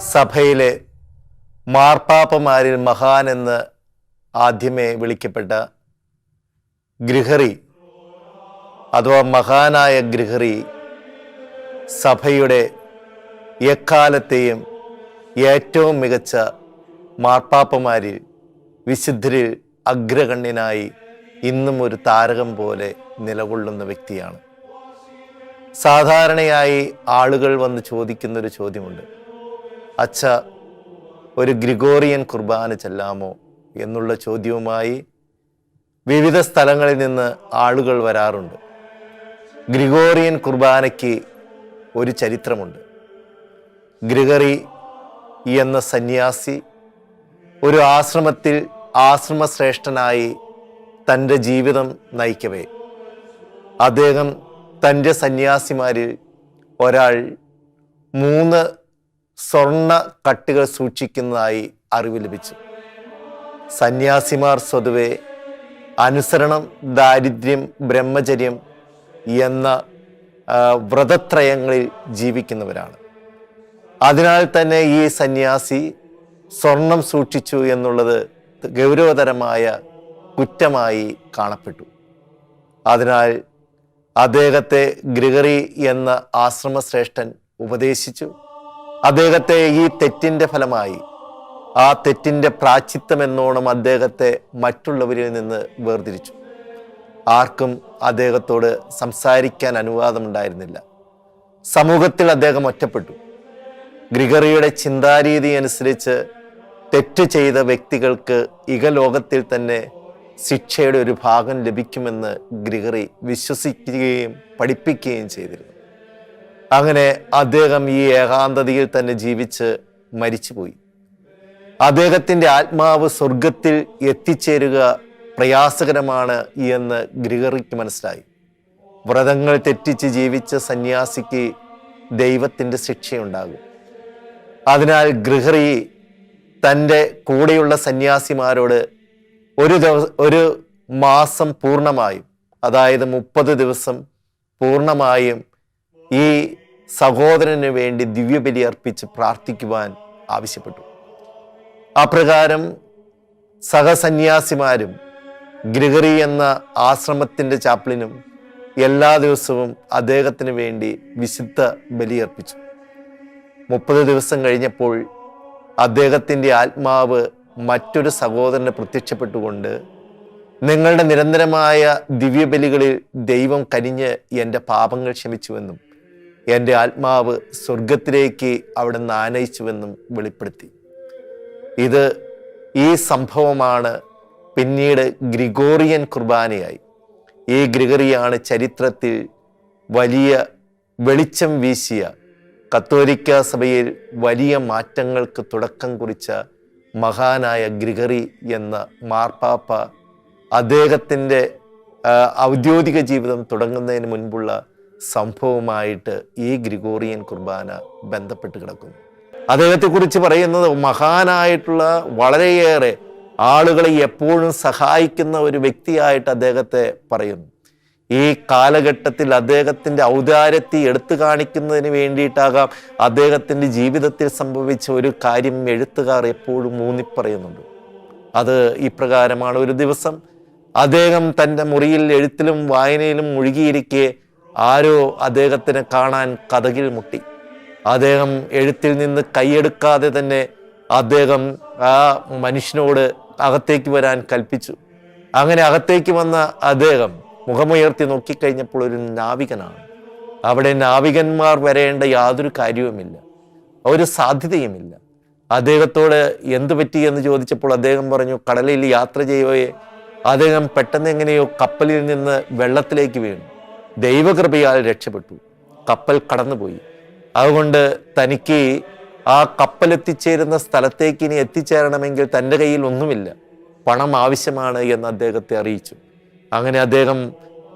സഭയിലെ മാർപ്പാപ്പമാരിൽ മഹാൻ എന്ന് ആദ്യമേ വിളിക്കപ്പെട്ട ഗ്രിഗറി അഥവാ മഹാനായ ഗ്രിഗറി സഭയുടെ എക്കാലത്തെയും ഏറ്റവും മികച്ച മാർപ്പാപ്പമാരിൽ വിശുദ്ധരിൽ അഗ്രഗണ്യനായി ഇന്നും ഒരു താരകം പോലെ നിലകൊള്ളുന്ന വ്യക്തിയാണ്. സാധാരണയായി ആളുകൾ വന്ന് ചോദിക്കുന്നൊരു ചോദ്യമുണ്ട്, അച്ഛ ഒരു ഗ്രിഗോറിയൻ കുർബാന ചെല്ലാമോ എന്നുള്ള ചോദ്യവുമായി വിവിധ സ്ഥലങ്ങളിൽ നിന്ന് ആളുകൾ വരാറുണ്ട്. ഗ്രിഗോറിയൻ കുർബാനയ്ക്ക് ഒരു ചരിത്രമുണ്ട്. ഗ്രിഗറി എന്ന സന്യാസി ഒരു ആശ്രമത്തിൽ ആശ്രമശ്രേഷ്ഠനായി തൻ്റെ ജീവിതം നയിക്കവേ അദ്ദേഹം തൻ്റെ സന്യാസിമാരിൽ ഒരാൾ 3 സ്വർണ്ണ കട്ടികൾ സൂക്ഷിക്കുന്നതായി അറിവ് ലഭിച്ചു. സന്യാസിമാർ സ്വതുവെ അനുസരണം, ദാരിദ്ര്യം, ബ്രഹ്മചര്യം എന്ന വ്രതത്രയങ്ങളിൽ ജീവിക്കുന്നവരാണ്. അതിനാൽ തന്നെ ഈ സന്യാസി സ്വർണം സൂക്ഷിച്ചു എന്നുള്ളത് ഗൗരവതരമായ കുറ്റമായി കാണപ്പെട്ടു. അതിനാൽ അദ്ദേഹത്തെ ഗ്രിഗറി എന്ന ആശ്രമശ്രേഷ്ഠൻ ഉപദേശിച്ചു. അദ്ദേഹത്തെ ഈ തെറ്റിൻ്റെ ഫലമായി, ആ തെറ്റിൻ്റെ പ്രായശ്ചിത്തം എന്നോണം അദ്ദേഹത്തെ മറ്റുള്ളവരിൽ നിന്ന് വേർതിരിച്ചു. ആർക്കും അദ്ദേഹത്തോട് സംസാരിക്കാൻ അനുവാദമുണ്ടായിരുന്നില്ല. സമൂഹത്തിൽ അദ്ദേഹം ഒറ്റപ്പെട്ടു. ഗ്രിഗറിയുടെ ചിന്താരീതി അനുസരിച്ച് തെറ്റ് ചെയ്ത വ്യക്തികൾക്ക് ഇഹലോകത്തിൽ തന്നെ ശിക്ഷയുടെ ഒരു ഭാഗം ലഭിക്കുമെന്ന് ഗ്രിഗറി വിശ്വസിക്കുകയും പഠിപ്പിക്കുകയും ചെയ്തിരുന്നു. അങ്ങനെ അദ്ദേഹം ഈ ഏകാന്തതയിൽ തന്നെ ജീവിച്ച് മരിച്ചുപോയി. അദ്ദേഹത്തിൻ്റെ ആത്മാവ് സ്വർഗത്തിൽ എത്തിച്ചേരുക പ്രയാസകരമാണ് എന്ന് ഗ്രിഗറിക്ക് മനസ്സിലായി. വ്രതങ്ങൾ തെറ്റിച്ച് ജീവിച്ച സന്യാസിക്ക് ദൈവത്തിൻ്റെ ശിക്ഷയുണ്ടാകും. അതിനാൽ ഗ്രിഗറി തൻ്റെ കൂടെയുള്ള സന്യാസിമാരോട് ഒരു മാസം പൂർണ്ണമായും, അതായത് 30 ദിവസം പൂർണ്ണമായും ഈ സഹോദരന് വേണ്ടി ദിവ്യബലി അർപ്പിച്ച് പ്രാർത്ഥിക്കുവാൻ ആവശ്യപ്പെട്ടു. അപ്രകാരം സഹസന്യാസിമാരും ഗ്രിഗറി എന്ന ആശ്രമത്തിൻ്റെ ചാപ്ലിനും എല്ലാ ദിവസവും അദ്ദേഹത്തിന് വേണ്ടി വിശുദ്ധ ബലിയർപ്പിച്ചു. 30 ദിവസം കഴിഞ്ഞപ്പോൾ അദ്ദേഹത്തിൻ്റെ ആത്മാവ് മറ്റൊരു സഹോദരന് പ്രത്യക്ഷപ്പെട്ടുകൊണ്ട്, നിങ്ങളുടെ നിരന്തരമായ ദിവ്യബലികളിൽ ദൈവം കനിഞ്ഞ് എൻ്റെ പാപങ്ങൾ ക്ഷമിച്ചുവെന്നും എൻ്റെ ആത്മാവ് സ്വർഗത്തിലേക്ക് അവിടെ നിന്ന് ആനയിച്ചുവെന്നും വെളിപ്പെടുത്തി. ഈ സംഭവമാണ് പിന്നീട് ഗ്രിഗോറിയൻ കുർബാനയായി. ഈ ഗ്രിഗറിയാണ് ചരിത്രത്തിൽ വലിയ വെളിച്ചം വീശിയ, കത്തോലിക്ക സഭയിൽ വലിയ മാറ്റങ്ങൾക്ക് തുടക്കം കുറിച്ച മഹാനായ ഗ്രിഗറി എന്ന മാർപ്പാപ്പ. അദ്ദേഹത്തിൻ്റെ ഔദ്യോഗിക ജീവിതം തുടങ്ങുന്നതിന് മുൻപുള്ള സംഭവമായിട്ട് ഈ ഗ്രിഗോറിയൻ കുർബാന ബന്ധപ്പെട്ട് കിടക്കുന്നു. അദ്ദേഹത്തെക്കുറിച്ച് പറയുന്നത് മഹാനായിട്ടുള്ള, വളരെയേറെ ആളുകളെ എപ്പോഴും സഹായിക്കുന്ന ഒരു വ്യക്തിയായിട്ട് അദ്ദേഹത്തെ പറയുന്നു. ഈ കാലഘട്ടത്തിൽ അദ്ദേഹത്തിൻ്റെ ഔദാര്യത്തെ എടുത്തു കാണിക്കുന്നതിന് വേണ്ടിയിട്ടാകാം അദ്ദേഹത്തിൻ്റെ ജീവിതത്തിൽ സംഭവിച്ച ഒരു കാര്യം എഴുത്തുകാർ എപ്പോഴും ഊന്നിപ്പറയുന്നുണ്ട്. അത് ഇപ്രകാരമാണ്. ഒരു ദിവസം അദ്ദേഹം തൻ്റെ മുറിയിൽ എഴുത്തിലും വായനയിലും മുഴുകിയിരിക്കെ ആരോ അദ്ദേഹത്തിനെ കാണാൻ കതകിൽ മുട്ടി. അദ്ദേഹം എഴുത്തിൽ നിന്ന് കൈയെടുക്കാതെ തന്നെ അദ്ദേഹം ആ മനുഷ്യനോട് അകത്തേക്ക് വരാൻ കൽപ്പിച്ചു. അങ്ങനെ അകത്തേക്ക് വന്ന അദ്ദേഹം മുഖമുയർത്തി നോക്കിക്കഴിഞ്ഞപ്പോൾ ഒരു നാവികനാണ്. അവിടെ നാവികന്മാർ വരേണ്ട യാതൊരു കാര്യവുമില്ല, ഒരു സാധ്യതയുമില്ല. അദ്ദേഹത്തോട് എന്തു പറ്റി എന്ന് ചോദിച്ചപ്പോൾ അദ്ദേഹം പറഞ്ഞു, കടലിൽ യാത്ര ചെയ്യവേ അദ്ദേഹം പെട്ടെന്ന് എങ്ങനെയോ കപ്പലിൽ നിന്ന് വെള്ളത്തിലേക്ക് വീണു. ദൈവകൃപയാൽ രക്ഷപ്പെട്ടു. കപ്പൽ കടന്നുപോയി. അതുകൊണ്ട് തനിക്ക് ആ കപ്പലെത്തിച്ചേരുന്ന സ്ഥലത്തേക്ക് ഇനി എത്തിച്ചേരണമെങ്കിൽ തൻ്റെ കയ്യിൽ ഒന്നുമില്ല, പണം ആവശ്യമാണ് എന്ന് അദ്ദേഹത്തെ അറിയിച്ചു. അങ്ങനെ അദ്ദേഹം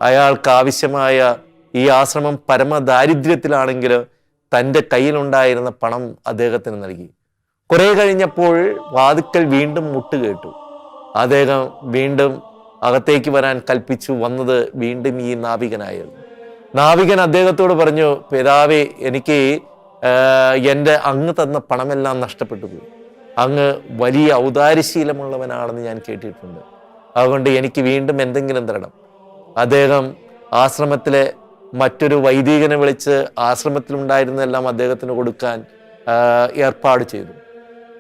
അയാൾക്ക് ആവശ്യമായ, ഈ ആശ്രമം പരമദാരിദ്ര്യത്തിലാണെങ്കിൽ തൻ്റെ കയ്യിലുണ്ടായിരുന്ന പണം അദ്ദേഹത്തിന് നൽകി. കുറെ കഴിഞ്ഞപ്പോൾ വാതിക്കൽ വീണ്ടും മുട്ടുകേട്ടു. അദ്ദേഹം വീണ്ടും അകത്തേക്ക് വരാൻ കൽപ്പിച്ചു. വന്നത് വീണ്ടും ഈ നാവികനായിരുന്നു. നാവികൻ അദ്ദേഹത്തോട് പറഞ്ഞു, പിതാവേ, എനിക്ക് എൻ്റെ അങ്ങ് തന്ന പണമെല്ലാം നഷ്ടപ്പെട്ടു പോയി. അങ്ങ് വലിയ ഔദാര്യശീലമുള്ളവനാണെന്ന് ഞാൻ കേട്ടിട്ടുണ്ട്. അതുകൊണ്ട് എനിക്ക് വീണ്ടും എന്തെങ്കിലും തരണം. അദ്ദേഹം ആശ്രമത്തിലെ മറ്റൊരു വൈദികനെ വിളിച്ച് ആശ്രമത്തിലുണ്ടായിരുന്നതെല്ലാം അദ്ദേഹത്തിന് കൊടുക്കാൻ ഏർപ്പാട് ചെയ്തു.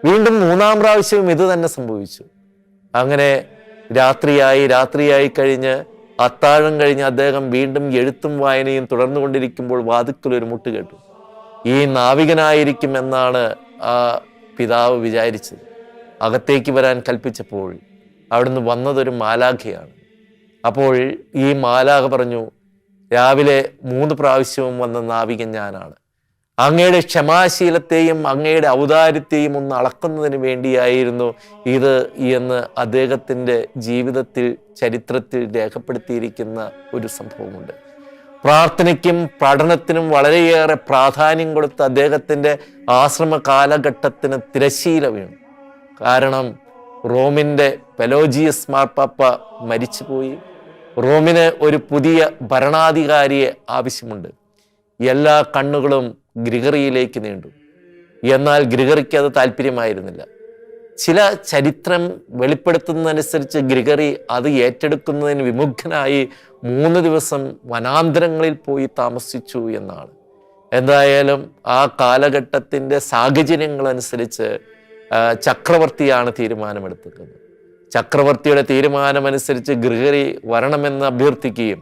വീണ്ടും 3-ാം പ്രാവശ്യവും ഇത് തന്നെ സംഭവിച്ചു. അങ്ങനെ രാത്രിയായി കഴിഞ്ഞ് അത്താഴം കഴിഞ്ഞ് അദ്ദേഹം വീണ്ടും എഴുത്തും വായനയും തുടർന്നുകൊണ്ടിരിക്കുമ്പോൾ വാതിൽക്കൽ ഒരു മുട്ട് കേട്ടു. ഈ നാവികനായിരിക്കും എന്നാണ് ആ പിതാവ് വിചാരിച്ചത്. അകത്തേക്ക് വരാൻ കൽപ്പിച്ചപ്പോൾ അവിടുന്ന് വന്നതൊരു മാലാഖയാണ്. അപ്പോൾ ഈ മാലാഖ പറഞ്ഞു, രാവിലെ 3 പ്രാവശ്യവും വന്ന നാവികൻ ഞാനാണ്. അങ്ങയുടെ ക്ഷമാശീലത്തെയും അങ്ങയുടെ ഔദാര്യത്തെയും ഒന്ന് അളക്കുന്നതിന് വേണ്ടിയായിരുന്നു ഇത് എന്ന് അദ്ദേഹത്തിൻ്റെ ജീവിതത്തിൽ, ചരിത്രത്തിൽ രേഖപ്പെടുത്തിയിരിക്കുന്ന ഒരു സംഭവമുണ്ട്. പ്രാർത്ഥനയ്ക്കും പഠനത്തിനും വളരെയേറെ പ്രാധാന്യം കൊടുത്ത അദ്ദേഹത്തിൻ്റെ ആശ്രമ കാലഘട്ടത്തിന് തിരശീല വീണു. കാരണം റോമിൻ്റെ പെലോജിയസ് മാർപ്പാപ്പ മരിച്ചുപോയി. റോമിന് ഒരു പുതിയ ഭരണാധികാരിയെ ആവശ്യമുണ്ട്. എല്ലാ കണ്ണുകളും ഗ്രിഗറിയിലേക്ക് നീണ്ടു. എന്നാൽ ഗ്രിഗറിക്ക് അത് താല്പര്യമായിരുന്നില്ല. ചില ചരിത്രം വെളിപ്പെടുത്തുന്നതനുസരിച്ച് ഗ്രിഗറി അത് ഏറ്റെടുക്കുന്നതിന് വിമുഖനായി 3 ദിവസം വനാന്തരങ്ങളിൽ പോയി താമസിച്ചു എന്നാണ്. എന്തായാലും ആ കാലഘട്ടത്തിൻ്റെ സാഹചര്യങ്ങളനുസരിച്ച് ചക്രവർത്തിയാണ് തീരുമാനമെടുത്തത്. ചക്രവർത്തിയുടെ തീരുമാനമനുസരിച്ച് ഗ്രിഗറി വരണമെന്ന് അഭ്യർത്ഥിക്കുകയും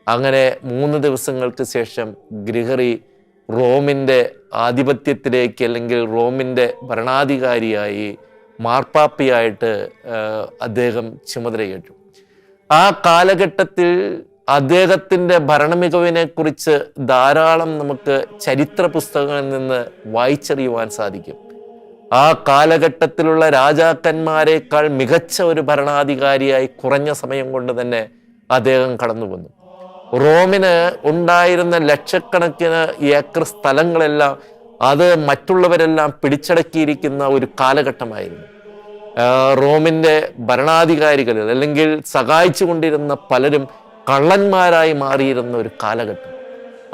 അങ്ങനെ 3 ദിവസങ്ങൾക്ക് ശേഷം ഗ്രിഗറി റോമിൻ്റെ ആധിപത്യത്തിലേക്ക്, അല്ലെങ്കിൽ റോമിൻ്റെ ഭരണാധികാരിയായി, മാർപ്പാപ്പയായിട്ട് അദ്ദേഹം ചുമതലയേറ്റു. ആ കാലഘട്ടത്തിൽ അദ്ദേഹത്തിൻ്റെ ഭരണമികവിനെ കുറിച്ച് ധാരാളം നമുക്ക് ചരിത്ര പുസ്തകങ്ങളിൽ നിന്ന് വായിച്ചറിയുവാൻ സാധിക്കും. ആ കാലഘട്ടത്തിലുള്ള രാജാക്കന്മാരെക്കാൾ മികച്ച ഒരു ഭരണാധികാരിയായി കുറഞ്ഞ സമയം കൊണ്ട് തന്നെ അദ്ദേഹം കടന്നു വന്നു. റോമിന് ഉണ്ടായിരുന്ന ലക്ഷക്കണക്കിന് ഏക്കർ സ്ഥലങ്ങളെല്ലാം അത് മറ്റുള്ളവരെല്ലാം പിടിച്ചടക്കിയിരിക്കുന്ന ഒരു കാലഘട്ടമായിരുന്നു. റോമിൻ്റെ ഭരണാധികാരികളിൽ, അല്ലെങ്കിൽ സഹായിച്ചു കൊണ്ടിരുന്ന പലരും കള്ളന്മാരായി മാറിയിരുന്ന ഒരു കാലഘട്ടം.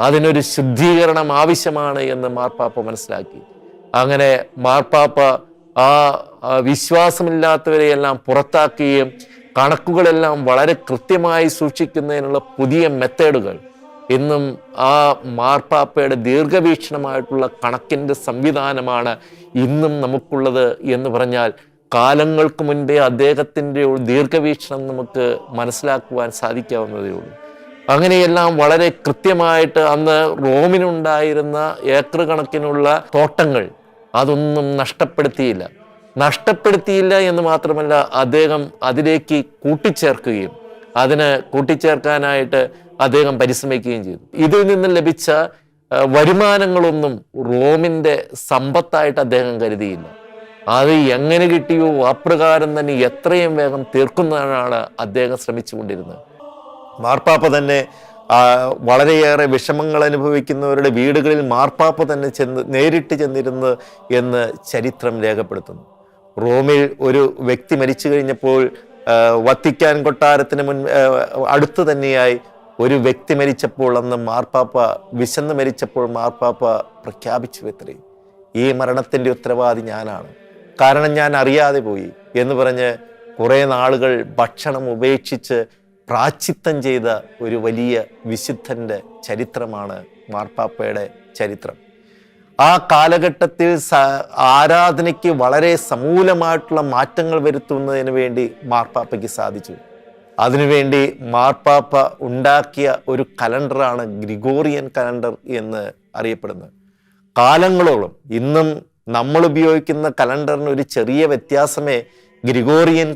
അതിനൊരു ശുദ്ധീകരണം ആവശ്യമാണ് എന്ന് മാർപ്പാപ്പ മനസ്സിലാക്കി. അങ്ങനെ മാർപ്പാപ്പ ആ വിശ്വാസമില്ലാത്തവരെയെല്ലാം പുറത്താക്കുകയും കണക്കുകളെല്ലാം വളരെ കൃത്യമായി സൂക്ഷിക്കുന്നതിനുള്ള പുതിയ മെത്തേഡുകൾ, ഇന്നും ആ മാർപ്പാപ്പയുടെ ദീർഘവീക്ഷണമായിട്ടുള്ള കണക്കിൻ്റെ സംവിധാനമാണ് ഇന്നും നമുക്കുള്ളത് എന്ന് പറഞ്ഞാൽ കാലങ്ങൾക്ക് മുൻപേ അദ്ദേഹത്തിൻ്റെ ദീർഘവീക്ഷണം നമുക്ക് മനസ്സിലാക്കുവാൻ സാധിക്കാവുന്നതേ ഉള്ളൂ. അങ്ങനെയെല്ലാം വളരെ കൃത്യമായിട്ട് അന്ന് റോമിനുണ്ടായിരുന്ന ഏക്കർ കണക്കിനുള്ള തോട്ടങ്ങൾ അതൊന്നും നഷ്ടപ്പെടുത്തിയില്ല എന്ന് മാത്രമല്ല, അദ്ദേഹം അതിലേക്ക് കൂട്ടിച്ചേർക്കുകയും അതിന് കൂട്ടിച്ചേർക്കാനായിട്ട് അദ്ദേഹം പരിശ്രമിക്കുകയും ചെയ്തു. ഇതിൽ നിന്ന് ലഭിച്ച വരുമാനങ്ങളൊന്നും റോമിൻ്റെ സമ്പത്തായിട്ട് അദ്ദേഹം കരുതിയില്ല. അത് എങ്ങനെ കിട്ടിയോ അപ്രകാരം തന്നെ എത്രയും വേഗം തീർക്കുന്നതിനാണ് അദ്ദേഹം ശ്രമിച്ചുകൊണ്ടിരുന്നത്. മാർപ്പാപ്പ തന്നെ വളരെയേറെ വിഷമങ്ങൾ അനുഭവിക്കുന്നവരുടെ വീടുകളിൽ മാർപ്പാപ്പ തന്നെ നേരിട്ട് ചെന്നിരുന്നു എന്ന് ചരിത്രം രേഖപ്പെടുത്തുന്നു. റോമിൽ ഒരു വ്യക്തി മരിച്ചു കഴിഞ്ഞപ്പോൾ വത്തിക്കാൻ കൊട്ടാരത്തിന് അടുത്ത് തന്നെയായി ഒരു വ്യക്തി മരിച്ചപ്പോൾ അന്ന് മാർപ്പാപ്പ വിശന്ന് മരിച്ചപ്പോൾ മാർപ്പാപ്പ പ്രഖ്യാപിച്ചു എത്രേ, ഈ മരണത്തിൻ്റെ ഉത്തരവാദി ഞാനാണ്, കാരണം ഞാൻ അറിയാതെ പോയി എന്ന് പറഞ്ഞ് കുറേ നാളുകൾ ഭക്ഷണം ഉപേക്ഷിച്ച് പ്രാശ്ചിത്തം ചെയ്ത ഒരു വലിയ വിശുദ്ധൻ്റെ ചരിത്രമാണ് മാർപ്പാപ്പയുടെ ചരിത്രം. ആ കാലഘട്ടത്തിൽ ആരാധനയ്ക്ക് വളരെ സമൂലമായിട്ടുള്ള മാറ്റങ്ങൾ വരുത്തുന്നതിന് വേണ്ടി മാർപ്പാപ്പയ്ക്ക് സാധിച്ചു. അതിനുവേണ്ടി മാർപ്പാപ്പ ഉണ്ടാക്കിയ ഒരു കലണ്ടറാണ് ഗ്രിഗോറിയൻ കലണ്ടർ എന്ന് അറിയപ്പെടുന്നത്. കാലങ്ങളോളം ഇന്നും നമ്മൾ ഉപയോഗിക്കുന്ന കലണ്ടറിന് ഒരു ചെറിയ വ്യത്യാസമേ ഗ്രിഗോറിയൻ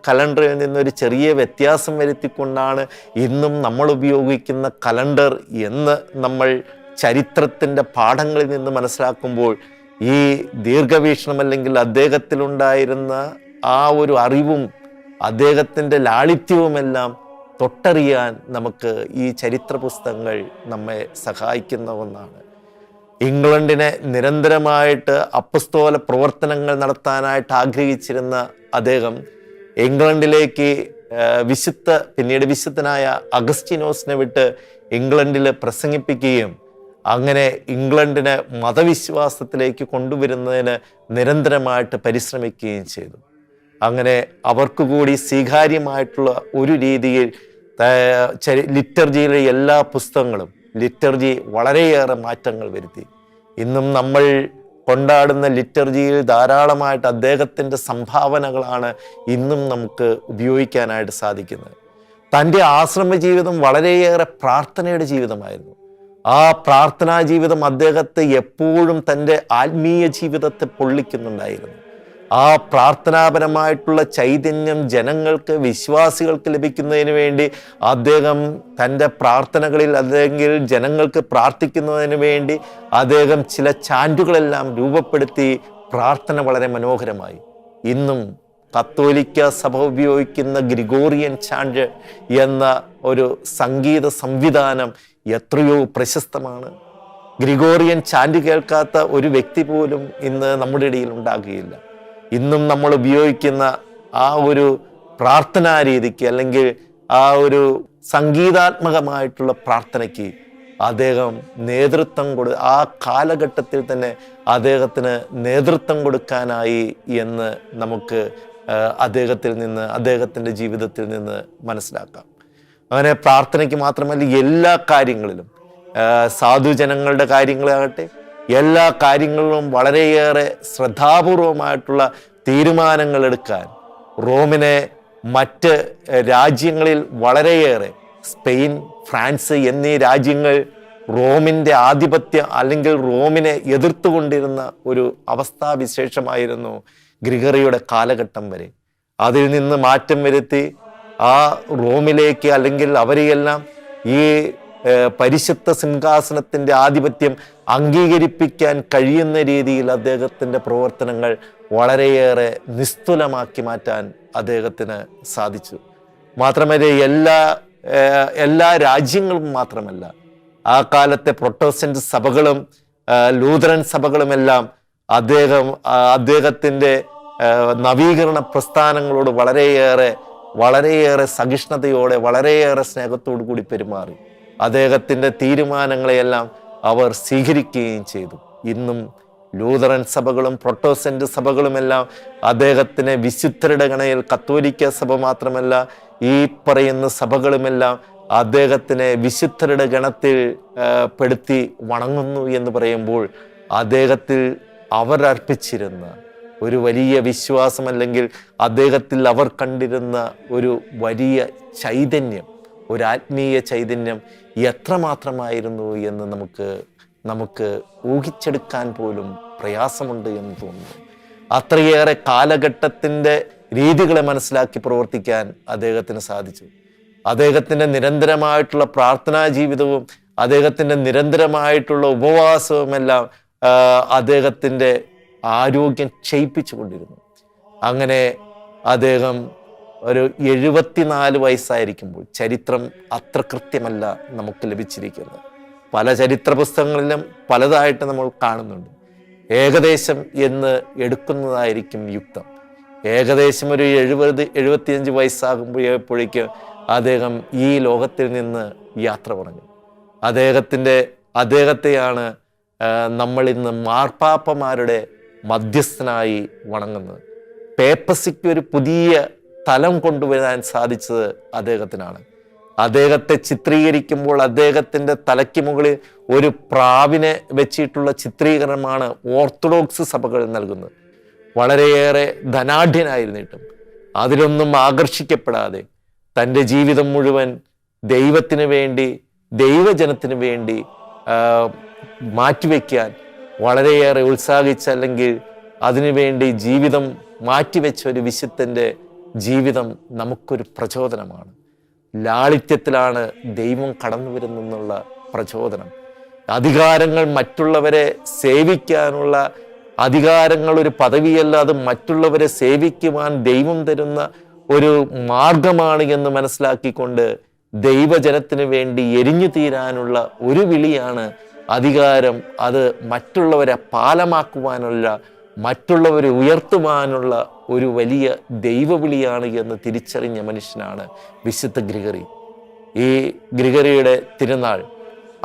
കലണ്ടറിൽ നിന്നൊരു ചെറിയ വ്യത്യാസം വരുത്തിക്കൊണ്ടാണ് ഇന്നും നമ്മൾ ഉപയോഗിക്കുന്ന കലണ്ടർ എന്ന് നമ്മൾ ചരിത്രത്തിൻ്റെ പാഠങ്ങളിൽ നിന്ന് മനസ്സിലാക്കുമ്പോൾ ഈ ദീർഘവീക്ഷണം, അല്ലെങ്കിൽ അദ്ദേഹത്തിലുണ്ടായിരുന്ന ആ ഒരു അറിവും അദ്ദേഹത്തിൻ്റെ ലാളിത്യവുമെല്ലാം തൊട്ടറിയാൻ നമുക്ക് ഈ ചരിത്ര പുസ്തകങ്ങൾ നമ്മെ സഹായിക്കുന്ന ഒന്നാണ്. ഇംഗ്ലണ്ടിനെ നിരന്തരമായിട്ട് അപ്പസ്തോല പ്രവർത്തനങ്ങൾ നടത്താനായിട്ട് ആഗ്രഹിച്ചിരുന്ന അദ്ദേഹം ഇംഗ്ലണ്ടിലേക്ക് പിന്നീട് വിശുദ്ധനായ അഗസ്റ്റിനോസിനെ വിട്ട് ഇംഗ്ലണ്ടിൽ പ്രസംഗിപ്പിക്കുകയും അങ്ങനെ ഇംഗ്ലണ്ടിനെ മതവിശ്വാസത്തിലേക്ക് കൊണ്ടുവരുന്നതിന് നിരന്തരമായിട്ട് പരിശ്രമിക്കുകയും ചെയ്തു. അങ്ങനെ അവർക്ക് കൂടി സ്വീകാര്യമായിട്ടുള്ള ഒരു രീതിയിൽ ലിറ്റർജിയിലെ എല്ലാ പുസ്തകങ്ങളും ലിറ്റർജി വളരെയേറെ മാറ്റങ്ങൾ വരുത്തി. ഇന്നും നമ്മൾ കൊണ്ടാടുന്ന ലിറ്റർജിയിൽ ധാരാളമായിട്ട് അദ്ദേഹത്തിൻ്റെ സംഭാവനകളാണ് ഇന്നും നമുക്ക് ഉപയോഗിക്കാനായിട്ട് സാധിക്കുന്നത്. തൻ്റെ ആശ്രമ ജീവിതം വളരെയേറെ പ്രാർത്ഥനയുടെ ജീവിതമായിരുന്നു. ആ പ്രാർത്ഥനാ ജീവിതം അദ്ദേഹത്തെ എപ്പോഴും തൻ്റെ ആത്മീയ ജീവിതത്തെ പൊള്ളിക്കുന്നുണ്ടായിരുന്നു. ആ പ്രാർത്ഥനാപരമായിട്ടുള്ള ചൈതന്യം ജനങ്ങൾക്ക്, വിശ്വാസികൾക്ക് ലഭിക്കുന്നതിന് വേണ്ടി അദ്ദേഹം തൻ്റെ പ്രാർത്ഥനകളിൽ അല്ലെങ്കിൽ ജനങ്ങൾക്ക് പ്രാർത്ഥിക്കുന്നതിന് വേണ്ടി അദ്ദേഹം ചില ചാൻറ്റുകളെല്ലാം രൂപപ്പെടുത്തി. പ്രാർത്ഥന വളരെ മനോഹരമായി. ഇന്നും കത്തോലിക്ക സഭ ഉപയോഗിക്കുന്ന ഗ്രിഗോറിയൻ ചാൻറ്റ് എന്ന ഒരു സംഗീത സംവിധാനം എത്രയോ പ്രശസ്തമാണ്. ഗ്രിഗോറിയൻ ചാൻറ്റ് കേൾക്കാത്ത ഒരു വ്യക്തി പോലും ഇന്ന് നമ്മുടെ ഇടയിൽ ഉണ്ടാകുകയില്ല. ഇന്നും നമ്മൾ ഉപയോഗിക്കുന്ന ആ ഒരു പ്രാർത്ഥനാ രീതിക്ക് അല്ലെങ്കിൽ ആ ഒരു സംഗീതാത്മകമായിട്ടുള്ള പ്രാർത്ഥനയ്ക്ക് അദ്ദേഹം നേതൃത്വം ആ കാലഘട്ടത്തിൽ തന്നെ അദ്ദേഹത്തിന് നേതൃത്വം കൊടുക്കാനായി എന്ന് നമുക്ക് അദ്ദേഹത്തിൻ്റെ ജീവിതത്തിൽ നിന്ന് മനസ്സിലാക്കാം. അങ്ങനെ പ്രാർത്ഥനയ്ക്ക് മാത്രമല്ല, എല്ലാ കാര്യങ്ങളിലും, സാധുജനങ്ങളുടെ കാര്യങ്ങളാകട്ടെ, എല്ലാ കാര്യങ്ങളിലും വളരെയേറെ ശ്രദ്ധാപൂർവമായിട്ടുള്ള തീരുമാനങ്ങൾ എടുക്കാൻ റോമിനെ മറ്റ് രാജ്യങ്ങളിൽ വളരെയേറെ, സ്പെയിൻ, ഫ്രാൻസ് എന്നീ രാജ്യങ്ങൾ റോമിൻ്റെ ആധിപത്യം അല്ലെങ്കിൽ റോമിനെ എതിർത്തുകൊണ്ടിരുന്ന ഒരു അവസ്ഥാവിശേഷമായിരുന്നു ഗ്രിഗറിയുടെ കാലഘട്ടം വരെ. അതിൽ നിന്ന് മാറ്റം വരുത്തി ആ റോമിലേക്ക് അല്ലെങ്കിൽ അവരെയെല്ലാം ഈ പരിശുദ്ധ സിംഹാസനത്തിൻ്റെ ആധിപത്യം അംഗീകരിപ്പിക്കാൻ കഴിയുന്ന രീതിയിൽ അദ്ദേഹത്തിൻ്റെ പ്രവർത്തനങ്ങൾ വളരെയേറെ നിസ്തുലമാക്കി മാറ്റാൻ അദ്ദേഹത്തിന് സാധിച്ചു. മാത്രമല്ല, എല്ലാ രാജ്യങ്ങളും മാത്രമല്ല, ആ കാലത്തെ പ്രൊട്ടസ്റ്റന്റ് സഭകളും ലൂതറൻ സഭകളുമെല്ലാം അദ്ദേഹത്തിൻ്റെ നവീകരണ പ്രസ്ഥാനങ്ങളോട് വളരെയേറെ സഹിഷ്ണുതയോടെ, വളരെയേറെ സ്നേഹത്തോടു കൂടി പെരുമാറി. അദ്ദേഹത്തിൻ്റെ തീരുമാനങ്ങളെയെല്ലാം അവർ സ്വീകരിക്കുകയും ചെയ്തു. ഇന്നും ലൂതറൻ സഭകളും പ്രൊട്ടസ്റ്റന്റ് സഭകളുമെല്ലാം അദ്ദേഹത്തിനെ വിശുദ്ധരുടെ ഗണയിൽ, കത്തോലിക്ക സഭ മാത്രമല്ല ഈ പറയുന്ന സഭകളുമെല്ലാം അദ്ദേഹത്തിനെ വിശുദ്ധരുടെ ഗണത്തിൽ പെടുത്തി വണങ്ങുന്നു എന്ന് പറയുമ്പോൾ അദ്ദേഹത്തിൽ അവർ അർപ്പിച്ചിരുന്ന ഒരു വലിയ വിശ്വാസം അല്ലെങ്കിൽ അദ്ദേഹത്തിൽ അവർ കണ്ടിരുന്ന ഒരു വലിയ ചൈതന്യം, ഒരു ആത്മീയ ചൈതന്യം എത്രമാത്രമായിരുന്നു എന്ന് നമുക്ക് ഊഹിച്ചെടുക്കാൻ പോലും പ്രയാസമുണ്ട് എന്ന് തോന്നുന്നു. അത്രയേറെ കാലഘട്ടത്തിൻ്റെ രീതികളെ മനസ്സിലാക്കി പ്രവർത്തിക്കാൻ അദ്ദേഹത്തിന് സാധിച്ചു. അദ്ദേഹത്തിൻ്റെ നിരന്തരമായിട്ടുള്ള പ്രാർത്ഥനാ ജീവിതവും അദ്ദേഹത്തിൻ്റെ നിരന്തരമായിട്ടുള്ള ഉപവാസവുമെല്ലാം അദ്ദേഹത്തിൻ്റെ ആരോഗ്യം ക്ഷയിപ്പിച്ചു കൊണ്ടിരുന്നു. അങ്ങനെ അദ്ദേഹം ഒരു 74 വയസ്സായിരിക്കുമ്പോൾ, ചരിത്രം അത്ര കൃത്യമല്ല നമുക്ക് ലഭിച്ചിരിക്കുന്നത്, പല ചരിത്ര പുസ്തകങ്ങളിലും പലതായിട്ട് നമ്മൾ കാണുന്നുണ്ട്. ഏകദേശം എന്ന് എടുക്കുന്നതായിരിക്കും യുക്തം. ഏകദേശം ഒരു 70-75 വയസ്സാകുമ്പോഴേക്ക് അദ്ദേഹം ഈ ലോകത്തിൽ നിന്ന് യാത്ര പറഞ്ഞു. അദ്ദേഹത്തെയാണ് നമ്മൾ ഇന്ന് മാർപ്പാപ്പമാരുടെ മധ്യസ്ഥനായി വണങ്ങുന്നത്. പേപ്പസിക്ക് ഒരു പുതിയ തലം കൊണ്ടുവരാൻ സാധിച്ചത് അദ്ദേഹത്തിനാണ്. അദ്ദേഹത്തെ ചിത്രീകരിക്കുമ്പോൾ അദ്ദേഹത്തിൻ്റെ തലയ്ക്ക് മുകളിൽ ഒരു പ്രാവിനെ വെച്ചിട്ടുള്ള ചിത്രീകരണമാണ് ഓർത്തഡോക്സ് സഭകൾ നൽകുന്നത്. വളരെയേറെ ധനാഢ്യനായിരുന്നിട്ടും അതിലൊന്നും ആകർഷിക്കപ്പെടാതെ തൻ്റെ ജീവിതം മുഴുവൻ ദൈവത്തിന് വേണ്ടി, ദൈവജനത്തിന് വേണ്ടി മാറ്റിവെക്കാൻ വളരെയേറെ ഉത്സാഹിച്ച, അല്ലെങ്കിൽ അതിനുവേണ്ടി ജീവിതം മാറ്റിവെച്ച ഒരു വിശുദ്ധൻ്റെ ജീവിതം നമുക്കൊരു പ്രചോദനമാണ്. ലാളിത്യത്തിലാണ് ദൈവം കടന്നു വരുന്നെന്നുള്ള പ്രചോദനം. അധികാരങ്ങൾ, മറ്റുള്ളവരെ സേവിക്കാനുള്ള അധികാരങ്ങൾ ഒരു പദവിയല്ല, അത് മറ്റുള്ളവരെ സേവിക്കുവാൻ ദൈവം തരുന്ന ഒരു മാർഗമാണ് എന്ന് മനസ്സിലാക്കിക്കൊണ്ട് ദൈവജനത്തിന് വേണ്ടി എരിഞ്ഞു തീരാനുള്ള ഒരു വിളിയാണ് അധികാരം. അത് മറ്റുള്ളവരെ പാലമാക്കുവാനുള്ള, മറ്റുള്ളവരെ ഉയർത്തുവാനുള്ള ഒരു വലിയ ദൈവവിളിയാണ് എന്ന് തിരിച്ചറിഞ്ഞ മനുഷ്യനാണ് വിശുദ്ധ ഗ്രിഗറി. ഈ ഗ്രിഗറിയുടെ തിരുനാൾ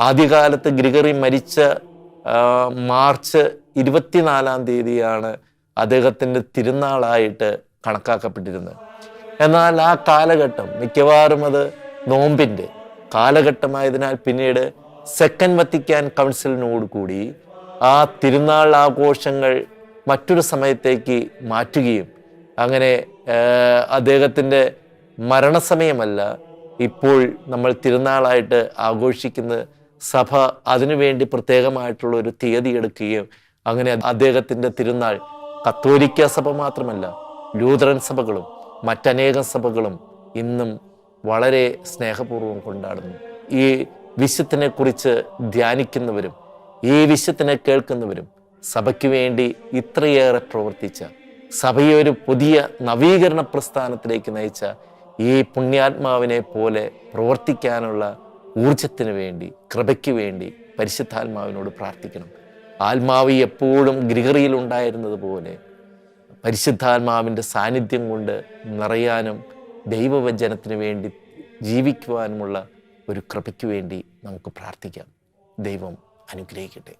ആദ്യകാലത്ത് ഗ്രിഗറി മരിച്ച മാർച്ച് 24-ാം തീയതിയാണ് അദ്ദേഹത്തിൻ്റെ തിരുനാളായിട്ട് കണക്കാക്കപ്പെട്ടിരുന്നത്. എന്നാൽ ആ കാലഘട്ടം മിക്കവാറും അത് നോമ്പിൻ്റെ കാലഘട്ടമായതിനാൽ പിന്നീട് സെക്കൻഡ് വത്തിക്കാൻ കൗൺസിലിനോട് കൂടി ആ തിരുനാൾ ആഘോഷങ്ങൾ മറ്റൊരു സമയത്തേക്ക് മാറ്റുകയും അങ്ങനെ അദ്ദേഹത്തിൻ്റെ മരണസമയമല്ല ഇപ്പോൾ നമ്മൾ തിരുനാളായിട്ട് ആഘോഷിക്കുന്ന സഭ അതിനുവേണ്ടി പ്രത്യേകമായിട്ടുള്ള ഒരു തീയതി എടുക്കുകയും അങ്ങനെ അദ്ദേഹത്തിൻ്റെ തിരുനാൾ കത്തോലിക്ക സഭ മാത്രമല്ല ലൂഥറൻ സഭകളും മറ്റനേകം സഭകളും ഇന്നും വളരെ സ്നേഹപൂർവ്വം കൊണ്ടാടുന്നു. ഈ വിശുദ്ധനെ കുറിച്ച് ധ്യാനിക്കുന്നവരും ഈ വിശുദ്ധനെ കേൾക്കുന്നവരും സഭയ്ക്ക് വേണ്ടി ഇത്രയേറെ പ്രവർത്തിച്ച, സഭയെ ഒരു പുതിയ നവീകരണ പ്രസ്ഥാനത്തിലേക്ക് നയിച്ച ഈ പുണ്യാത്മാവിനെ പോലെ പ്രവർത്തിക്കാനുള്ള ഊർജത്തിന് വേണ്ടി, കൃപയ്ക്ക് വേണ്ടി പരിശുദ്ധാത്മാവിനോട് പ്രാർത്ഥിക്കണം. ആത്മാവ് എപ്പോഴും ഗ്രിഗറിയിൽ ഉണ്ടായിരുന്നത് പോലെ പരിശുദ്ധാത്മാവിൻ്റെ സാന്നിധ്യം കൊണ്ട് നിറയാനും ദൈവവചനത്തിന് വേണ്ടി ജീവിക്കുവാനുമുള്ള ഒരു കൃപയ്ക്ക് വേണ്ടി നമുക്ക് പ്രാർത്ഥിക്കാം. ദൈവം അനുഗ്രഹിക്കട്ടെ.